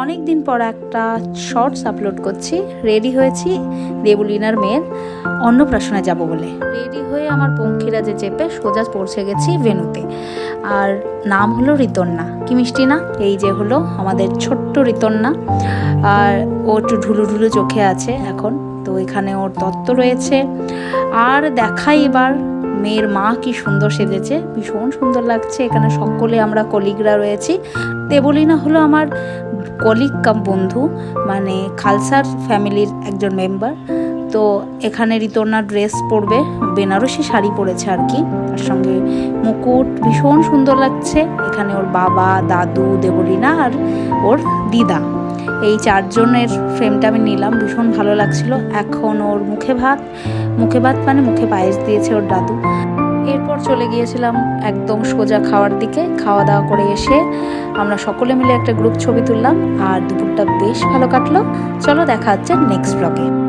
অনেক দিন পর একটা শর্টস আপলোড করছি। রেডি হয়েছি দেবলীনার মেয়ের অন্নপ্রাশনে যাব বলে। রেডি হয়ে আমার পঙ্খিরাজে চেপে সোজা পৌঁছে গেছি ভেন্যুতে। আর নাম হলো ঋতন্না। কি মিষ্টি না? এই যে হলো আমাদের ছোট্ট ঋতন্না। আর ও একটু ঢুলু ঢুলু চোখে আছে এখন। তো এখানে ওর তত্ত্ব রয়েছে। আর দেখাই এবার মেয়ের মা কি সুন্দর সেজেছে, ভীষণ সুন্দর লাগছে। এখানে সকলে আমরা কলিগরা রয়েছি। দেবলীনা হলো আমার কলিগ কাম বন্ধু, মানে খালসার ফ্যামিলির একজন মেম্বার। তো এখানে ঋতন্না ড্রেস পরবে, বেনারসি শাড়ি পরেছে আর কি, তার সঙ্গে মুকুট, ভীষণ সুন্দর লাগছে। এখানে ওর বাবা, দাদু, দেবলীনা আর ওর দিদা, এই চারজনের ফ্রেমটা আমি নিলাম, ভীষণ ভালো লাগছিল। এখন ওর মুখে ভাত মানে মুখে পায়েস দিয়েছে ওর দাদু। এরপর চলে গিয়েছিলাম একদম সোজা খাওয়ার দিকে। খাওয়া দাওয়া করে এসে আমরা সকলে মিলে একটা গ্রুপ ছবি তুললাম, আর দুপুরটা বেশ ভালো কাটলো। চলো দেখা হচ্ছে নেক্সট ব্লগে।